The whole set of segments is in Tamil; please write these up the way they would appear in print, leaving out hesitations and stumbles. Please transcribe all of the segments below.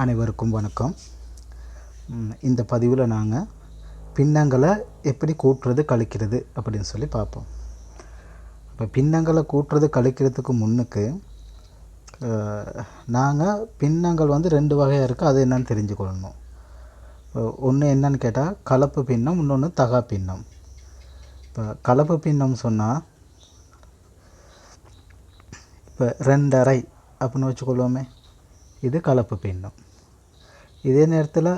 அனைவருக்கும் வணக்கம். இந்த பதிவில் நாங்கள் பின்னங்களை எப்படி கூட்டுறது கழிக்கிறது அப்படின்னு சொல்லி பார்ப்போம். இப்போ பின்னங்களை கூட்டுறது கழிக்கிறதுக்கு முன்னுக்கு நாங்கள் பின்னங்கள் ரெண்டு வகையாக இருக்குது. அது என்னன்னு தெரிஞ்சுக்கொள்ளணும். ஒன்று என்னன்னு கேட்டால் கலப்பு பின்னம், இன்னொன்று தகா பின்னம். இப்போ கலப்பு பின்னம் சொன்னால் இப்போ 2.5 அப்படின்னு வச்சுக்கொள்வோமே, இது கலப்பு பின்னம். இதே நேரத்தில்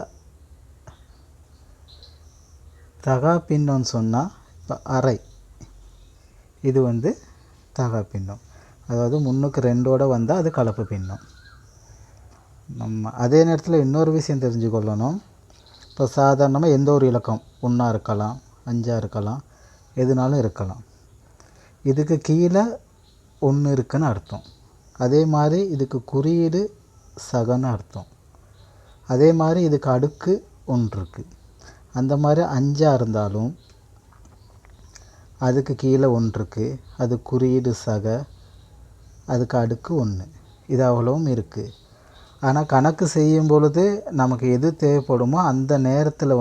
தகா பின்னம்னு சொன்னால் இப்போ 1/2, இது தகா பின்னம். அதாவது முன்னுக்கு 2ஓட வந்தால் அது கலப்பு பின்னம். நம்ம அதே நேரத்தில் இன்னொரு விஷயம் தெரிஞ்சுக்கொள்ளணும். இப்போ சாதாரணமாக எந்த ஒரு இலக்கம் 1 இருக்கலாம், 5 இருக்கலாம், எதுனாலும் இருக்கலாம். இதுக்கு கீழே 1 இருக்குன்னு அர்த்தம். அதே மாதிரி இதுக்கு குறியீடு சகன்னு அர்த்தம். அதே மாதிரி இதுக்கு அடுக்கு 1 இருக்குது. அந்த மாதிரி 5 இருந்தாலும் அதுக்கு கீழே 1 இருக்குது, அது குறியீடு சக, அதுக்கு அடுக்கு 1. இது அவ்வளவும் இருக்குது. ஆனால் கணக்கு செய்யும் பொழுது நமக்கு எது தேவைப்படுமோ அந்த நேரத்தில்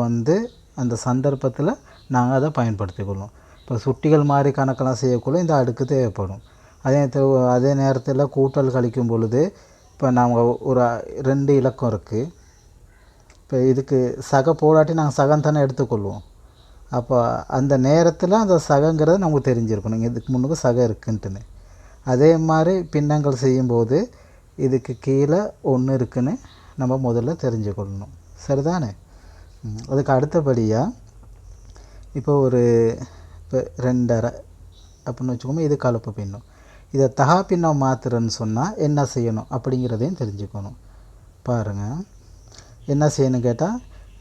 அந்த சந்தர்ப்பத்தில் நாங்கள் அதை பயன்படுத்திக்கொள்வோம். இப்போ சுட்டிகள் மாதிரி கணக்கெல்லாம் செய்யக்குள்ள இந்த அடுக்கு தேவைப்படும். அதே நேரத்தில் கூட்டல் கழிக்கும் பொழுது இப்போ நாங்கள் ஒரு 2 இலக்கம் இருக்குது. இப்போ இதுக்கு சக போடாட்டி நாங்கள் சகம் தானே எடுத்துக்கொள்வோம். அப்போ அந்த நேரத்தில் அந்த சகங்கிறது நமக்கு தெரிஞ்சிருக்கணும், இதுக்கு முன்னுக்கு சக இருக்குன்ட்டுன்னு. அதே மாதிரி பின்னங்கள் செய்யும்போது இதுக்கு கீழே 1 இருக்குன்னு நம்ம முதல்ல தெரிஞ்சுக்கொள்ளணும். சரிதானே? அதுக்கு அடுத்தபடியாக இப்போ இப்போ 2.5 அப்படின்னு வச்சுக்கோமே, இது கலப்பு பின்னம். இதை தகா பின்னம் மாத்திரன்னு சொன்னால் என்ன செய்யணும் அப்படிங்கிறதையும் தெரிஞ்சுக்கணும். பாருங்கள், என்ன செய்யணும் கேட்டால்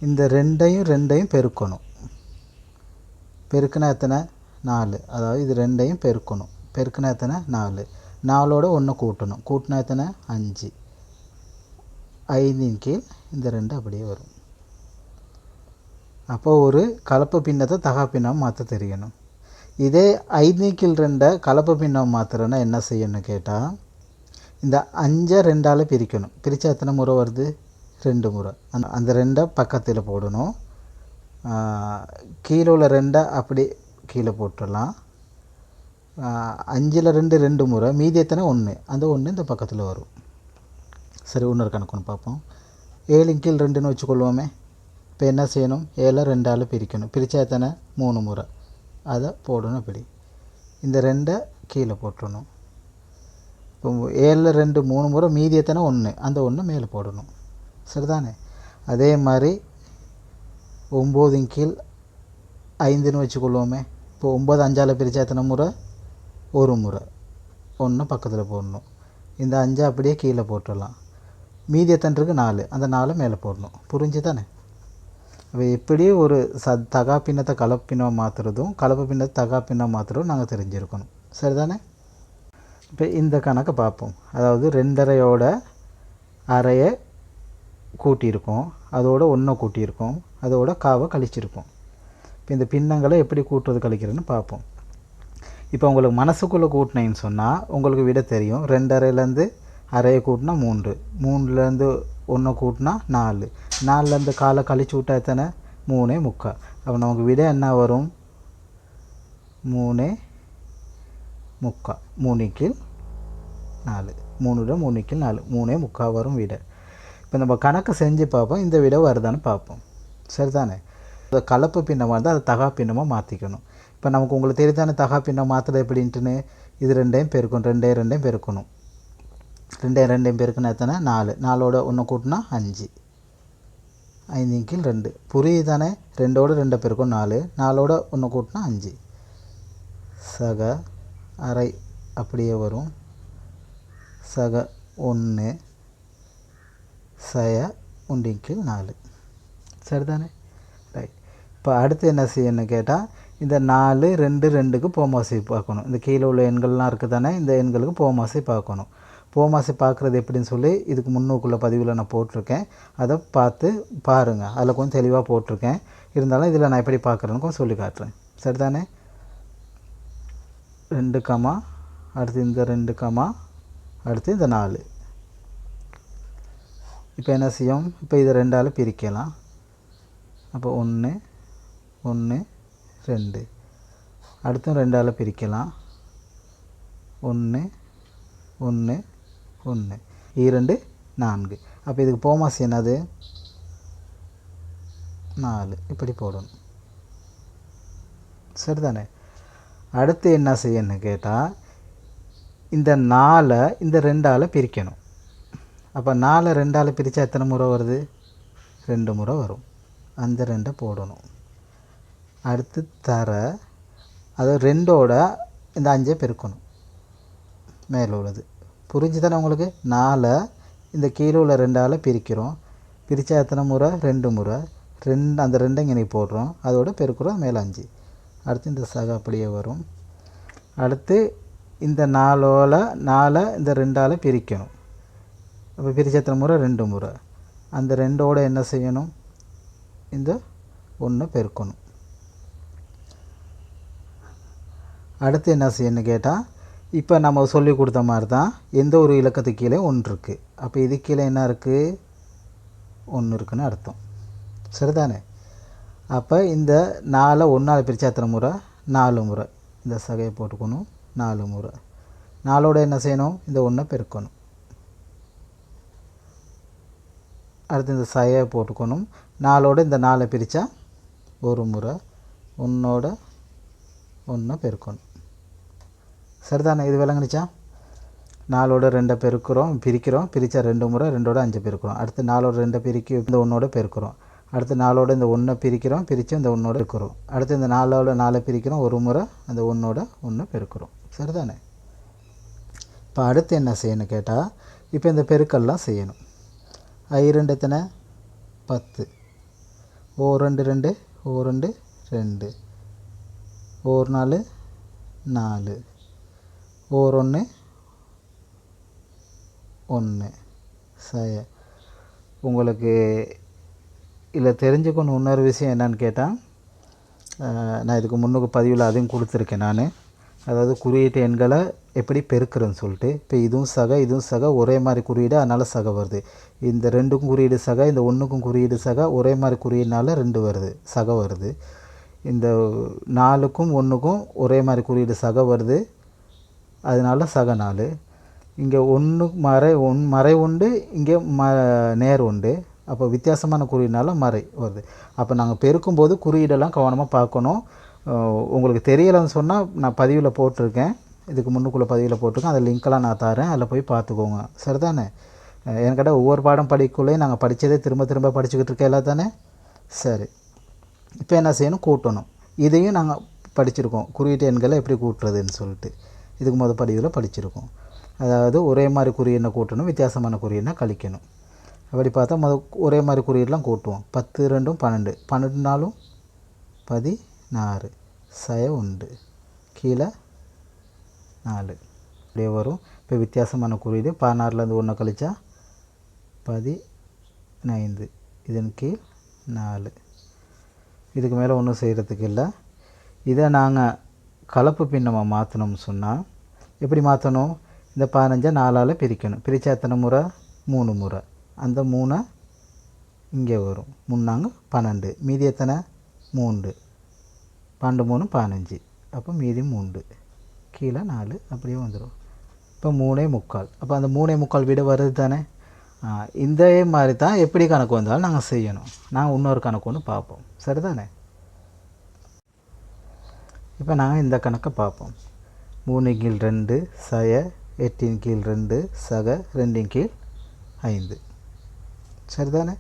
இந்த 2ஐயும் பெருக்கணும். பெருக்குனா எத்தனை? 4. அதாவது இது 2ஐயும் பெருக்கணும். பெருக்குனா எத்தனை? 4. 4ஓட 1 கூட்டணும். கூட்டினா எத்தனை? 5. 5 கீழ் இந்த 2 அப்படியே வரும். அப்போ ஒரு கலப்பு பின்னத்தை தகா பின்னம் மாற்ற தெரியணும். இதே 5 கீழ் 2 கலப்பு பின்னம் மாத்திரன்னா என்ன செய்யணும்னு கேட்டால் இந்த 5 2ஆல் பிரிக்கணும். பிரித்தா எத்தனை முறை வருது? 2 முறை. அந்த 2 பக்கத்தில் போடணும். கீழே உள்ள 2 அப்படி கீழே போட்டுடலாம். 5ல் 2 முறை, மீதி எத்தனை? 1. அந்த 1 இந்த பக்கத்தில் வரும். சரி, இன்னொரு கணக்கு ஒன்று பார்ப்போம். 7 கீழ் 2ன்னு வச்சுக்கொள்வோமே. இப்போ என்ன செய்யணும்? 7 2ஆல் பிரிக்கணும். பிரித்தா எத்தனை? 3 முறை. அதை போடணும். இப்படி இந்த 2 கீழே போட்டுடணும். இப்போ 7ல் 2 3 முறை, மீதி எத்தனை? 1. அந்த 1 மேலே போடணும். சரிதானே? அதே மாதிரி 9 கீழ் 5ன்னு வச்சுக்கொள்வோமே. இப்போ 9 5ஆல் பிரித்தா எத்தனை முறை? 1 முறை. 1 பக்கத்தில் போடணும். இந்த 5 அப்படியே கீழே போட்டுடலாம். மீதி எத்தனை இருக்குது? 4. அந்த 4 மேலே போடணும். புரிஞ்சு தானே? அப்போ எப்படி ஒரு தகா பின்னத்தை கலப்பு பின்னம் மாற்றுறதும் கலப்பு பின்னத்தை தகா பின்னம் மாற்றுறதும் நாங்கள் தெரிஞ்சிருக்கணும். சரிதானே? இப்போ இந்த கணக்கை பார்ப்போம். அதாவது 2.5யோட 1/2 கூட்டியிருக்கோம், அதோட 1 கூட்டியிருக்கோம், அதோட காவை கழிச்சிருக்கோம். இப்போ இந்த பின்னங்களை எப்படி கூட்டுறது கழிக்கிறதுன்னு பார்ப்போம். இப்போ உங்களுக்கு மனசுக்குள்ளே கூட்டினேன்னு சொன்னால் உங்களுக்கு விட தெரியும். 2.5லேருந்து 1/2 கூட்டினா 3, 3லேருந்து 1 கூட்டினா 4, 4லேருந்து காலை கழிச்சு விட்டா எத்தனை? 3.25. அப்போ நமக்கு விட என்ன வரும்? 3.25. 3 கீழ் 4, 3 கீழ் 4, 3.25 வரும் விட. இப்போ நம்ம கணக்கு செஞ்சு பார்ப்போம், இந்த விட வருதான்னு பார்ப்போம். சரிதானே? இந்த கலப்பு பின்னமாக இருந்தால் அதை தகா பின்னமாக மாற்றிக்கணும். இப்போ நமக்கு உங்களுக்கு தெரியுதானே தகா பின்னம் மாற்றுறது எப்படின்ட்டுன்னு. இது 2ஐயும் பெருக்கணும். 2ஐயும் பெருக்கணும். 2ஐயும் பெருக்கணும் எத்தனை? 4. 4ஓட 1 கூட்டினா 5. 5 கீழ் 2. புரியுதானே? 2ஓட 2 பெருக்கும் 4, 4ஓட 1 கூட்டினா 5. சக 1/2 அப்படியே வரும். சக 1 சய 1 கீழ் 4. சரிதானே? ரைட். இப்போ அடுத்து என்ன செய்யணும்னு கேட்டால் இந்த 4 2 2க்கு போமாசை பார்க்கணும். இந்த கீழே உள்ள எண்கள்லாம் இருக்குது தானே, இந்த எண்களுக்கு போமாசை பார்க்கணும். போமாசை பார்க்குறது எப்படின்னு சொல்லி இதுக்கு முன்னுக்குள்ள பதிவில் நான் போட்டிருக்கேன். அதை பார்த்து பாருங்கள். அதில் கொஞ்சம் தெளிவாக போட்டிருக்கேன். இருந்தாலும் இதில் நான் எப்படி பார்க்குறேன்னு கொஞ்சம் சொல்லி காட்டுறேன். சரிதானே? 2, அடுத்து இந்த 2, அடுத்து இந்த 4. இப்போ என்ன செய்யும், இப்போ இதை ரெண்டால் பிரிக்கலாம். அப்போ 1 1 2. அடுத்தும் ரெண்டால் பிரிக்கலாம். 1 1 1 2 4. அப்போ இதுக்கு போமாஸ் என்னது 4. இப்படி போடணும். சரிதானே? அடுத்து என்ன செய்யணும்னு கேட்டால் இந்த 4 இந்த 2ஆல் பிரிக்கணும். அப்போ 4 2ஆல் பிரித்தா எத்தனை முறை வருது, 2 முறை வரும். அந்த 2 போடணும். அடுத்து தர அது 2ஓட இந்த 5 பெருக்கணும் மேலே உள்ளது. புரிஞ்சு தானே உங்களுக்கு? 4 இந்த கீழே உள்ள 2ஆல் பிரிக்கிறோம். பிரித்தா எத்தனை முறை, 2 முறை. அந்த 2 இங்கே போடுறோம், அதோட பெருக்கிறோம், மேலே 5. அடுத்து இந்த சக அப்படியே வரும். அடுத்து இந்த 4 இந்த 2ஆல் பிரிக்கணும். அப்போ பிரித்தா எத்தனை முறை, 2 முறை. அந்த 2ஓட என்ன செய்யணும், இந்த 1 பெருக்கணும். அடுத்து என்ன செய்யணும்னு கேட்டால் இப்போ நம்ம சொல்லி கொடுத்த மாதிரி தான் எந்த ஒரு இலக்கத்துக்கு கீழே 1 இருக்குது. அப்போ இது கீழே என்ன இருக்குது, 1 இருக்குன்னு அர்த்தம். சரிதானே? அப்போ இந்த 4 1ஆல் பிரித்தா எத்தனை முறை, 4 முறை. இந்த சகையை போட்டுக்கணும், 4 முறை. 4ஓட என்ன செய்யணும், இந்த 1 பெருக்கணும். அடுத்து இந்த சகையை போட்டுக்கணும். 4ஓட இந்த 4 பிரித்தா 1 முறை. 1ஓட 1 பெருக்கணும். சரிதானே? இது விளங்குனுச்சா? 4ஓட 2 பெருக்கிறோம், பிரிக்கிறோம். பிரித்தா 2 முறை. 2ஓட 5 பெருக்கிறோம். அடுத்து 4ஓட 2 பிரிக்கி இந்த 1ஓட பெருக்கிறோம். அடுத்து 4ஓட இந்த 1 பிரிக்கிறோம், பிரித்து இந்த 1ஓட பெருக்கிறோம். அடுத்து இந்த 4ஓட 4 பிரிக்கிறோம், 1 முறை. அந்த 1ஓட 1 பெருக்கிறோம். சரிதானே? இப்போ அடுத்து என்ன செய்யணும் கேட்டால் இப்போ இந்த பெருக்கெல்லாம் செய்யணும். 2 எத்தனை, 10. 2 2 2 2. 4 4. 1 1. சரி, உங்களுக்கு இதில் தெரிஞ்சுக்கணும் இன்னொரு விஷயம் என்னன்னு கேட்டால், நான் இதுக்கு முன்னுக்கு பதிவில் அதையும் கொடுத்துருக்கேன் நான். அதாவது குறியீட்டு எண்களை எப்படி பெருக்கிறேன்னு சொல்லிட்டு. இப்போ இதுவும் சக ஒரே மாதிரி குறியீடு, அதனால் சக வருது. இந்த 2க்கும் குறியீடு சக, இந்த 1க்கும் குறியீடு சக, ஒரே மாதிரி குறியீடுனால 2 வருது, சக வருது. இந்த 4க்கும் 1க்கும் ஒரே மாதிரி குறியீடு சக வருது, அதனால சக 4. இங்கே 1 மறை உண்டு, இங்கே நேர் உண்டு. அப்போ வித்தியாசமான குறியீடுனால மறை வருது. அப்போ நாங்கள் பெருக்கும்போது குறியீடெல்லாம் கவனமாக பார்க்கணும். உங்களுக்கு தெரியலைன்னு சொன்னால் நான் பதிவில் போட்டிருக்கேன், இதுக்கு முன்னுக்குள்ளே பதிவில் போட்டிருக்கேன். அந்த லிங்க்கெல்லாம் நான் தரேன், அதில் போய் பார்த்துக்கோங்க. சரிதானே? என்கிட்ட ஒவ்வொரு பாடம் படிக்குள்ளேயும் நாங்கள் படித்ததே திரும்ப திரும்ப படிச்சுக்கிட்டு இருக்கேன் எல்லாம் தானே. சரி, இப்போ என்ன செய்யணும், கூட்டணும். இதையும் நாங்கள் படிச்சிருக்கோம், குறியீட்டு எண்களை எப்படி கூட்டுறதுன்னு சொல்லிட்டு. இதுக்கு பதிவில் படிச்சிருக்கோம். அதாவது ஒரே மாதிரி குறியீடை கூட்டணும், வித்தியாசமான குறியீடை கழிக்கணும். அப்படி பார்த்தா ஒரே மாதிரி குறியீடெலாம் கூட்டுவோம். 10 2 12. 12 4 16. சய உண்டு, கீழே 4 அப்படியே வரும். இப்போ வித்தியாசமான குறியீடு 16லேருந்து 1 கழிச்சா 15. இதன் கீழ் 4. இதுக்கு மேலே ஒன்றும் செய்கிறதுக்கு இல்லை. இதை நாங்கள் கலப்பு பின்னமாக மாற்றணும்னு சொன்னால் எப்படி மாற்றணும், இந்த 15 4ஆல் பிரிக்கணும். பிரித்தா எத்தனை முறை, 3 முறை. அந்த 3 இங்கே வரும். 3 12. மீதி எத்தனை, 3. 12 3 15. அப்போ மீதி 3, கீழே 4. அப்படியே வந்துடும். இப்போ 3 3/4. அப்போ அந்த 3 3/4 விட வருது தானே. இந்த மாதிரி தான் எப்படி கணக்கு வந்தாலும் நாங்கள் செய்யணும். நாங்கள் இன்னொரு கணக்கு ஒன்று பார்ப்போம். சரிதானே? இப்போ நாங்கள் இந்த கணக்கை பார்ப்போம். 3/2 சய 8/2 சக 2/5. சரிதானே?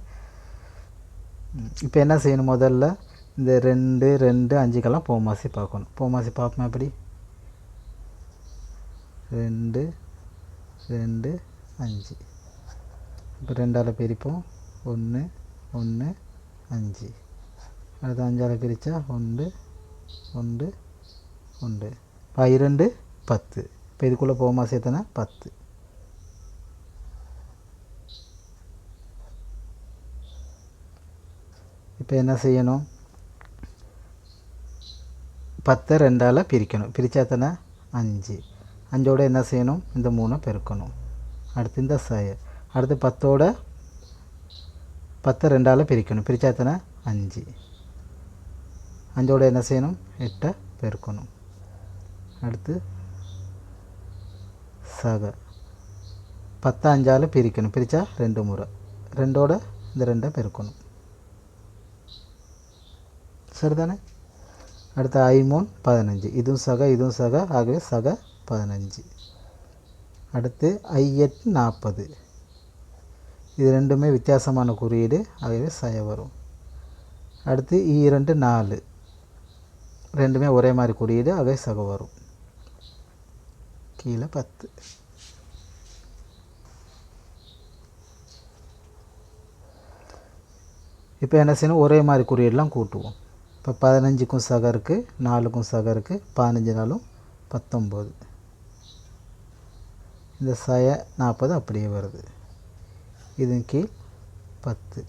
இப்போ என்ன செய்யணும், முதல்ல இந்த 2 2 5க்கெல்லாம் போமாசி பார்க்கணும். போமாசி பார்ப்போம். எப்படி 2 2 5. இப்போ 2ஆல் பிரிப்போம். 1 1 5. அடுத்து 5ஆல் பிரித்தா 1 1 1. 2 10. இப்போ இதுக்குள்ளே போமாசி எத்தனை, 10. இப்போ என்ன செய்யணும், 10 2ஆல் பிரிக்கணும். பிரித்தா எத்தனை, 5. 5ஓட என்ன செய்யணும், இந்த 3 பெருக்கணும். அடுத்து இந்த சய. அடுத்து 10ஓட 10 2ஆல் பிரிக்கணும். பிரித்தா எத்தனை 5. 5ஓட என்ன செய்யணும் 8 பெருக்கணும். அடுத்து சக 10 5ஆல் பிரிக்கணும். பிரித்தா 2 முறை. 2ஓட இந்த 2 பெருக்கணும். சரிதானே? அடுத்து 5 3 15. இதுவும் சக ஆகவே சக 15. அடுத்து 5 8 40. இது ரெண்டுமே வித்தியாசமான குறியீடு ஆகவே சய வரும். அடுத்து 2 4. ரெண்டுமே ஒரே மாதிரி குறியீடு ஆகவே சக வரும். கீழே 10. இப்போ என்ன செய்யணும் ஒரே மாதிரி குறியீடெலாம் கூட்டுவோம். இப்போ 15க்கும் சக இருக்குது, 4க்கும் சக இருக்குது, 15 4 19. இந்த சய 40 அப்படியே வருது. இதன் கீழ் 10.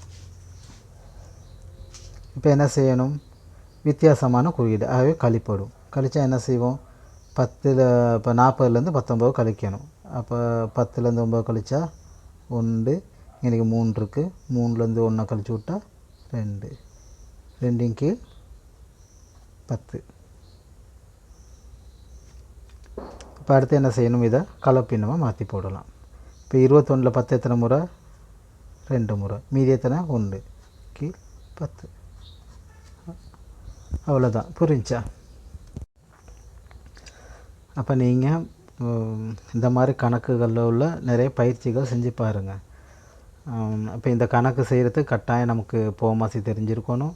இப்போ என்ன செய்யணும் வித்தியாசமான குறியீடு ஆகவே கழிப்படும். கழிச்சா என்ன செய்வோம் 10 இப்போ 40லேருந்து 19 கழிக்கணும். அப்போ 10லேருந்து 9 கழிச்சா 1, இன்றைக்கி 3 இருக்குது, 3லேருந்து 1 கழிச்சு விட்டா 2, 2 கீழ் 10. இப்போ அடுத்து என்ன செய்யணும் இதை கலப்பினமாக மாற்றி போடலாம். இப்போ 21ல் 10 எத்தனை முறை 2 முறை, மீதி எத்தனை 1 கீழ் 10. அவ்வளோதான். புரிஞ்சா? அப்போ நீங்கள் இந்த மாதிரி கணக்குகளில் உள்ள நிறைய பயிற்சிகள் செஞ்சு பாருங்கள். இப்போ இந்த கணக்கு செய்கிறதுக்கு கட்டாயம் நமக்கு போமாசி தெரிஞ்சிருக்கணும்,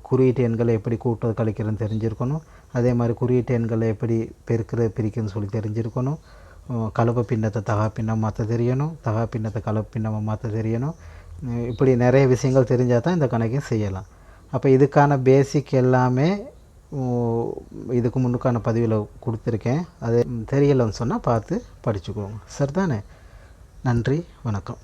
குறியீட்டு எண்களை எப்படி கூட்டுறது கழிக்கிறதுன்னு தெரிஞ்சிருக்கணும், அதே மாதிரி குறியீட்டு எண்களை எப்படி பெருக்கிறது பிரிக்கிறதுன்னு சொல்லி தெரிஞ்சிருக்கணும், கலப்பு பின்னத்தை தகா பின்னம் மாற்ற தெரியணும், தகா பின்னத்தை கலப்பு பின்னமாக மாற்ற தெரியணும். இப்படி நிறைய விஷயங்கள் தெரிஞ்சால் தான் இந்த கணக்கையும் செய்யலாம். அப்போ இதுக்கான பேசிக் எல்லாமே இதுக்கு முன்னுக்கான பதிவில் கொடுத்துருக்கேன். அது தெரியலைன்னு சொன்னால் பார்த்து படிச்சுக்கோங்க. சரிதானே? நன்றி, வணக்கம்.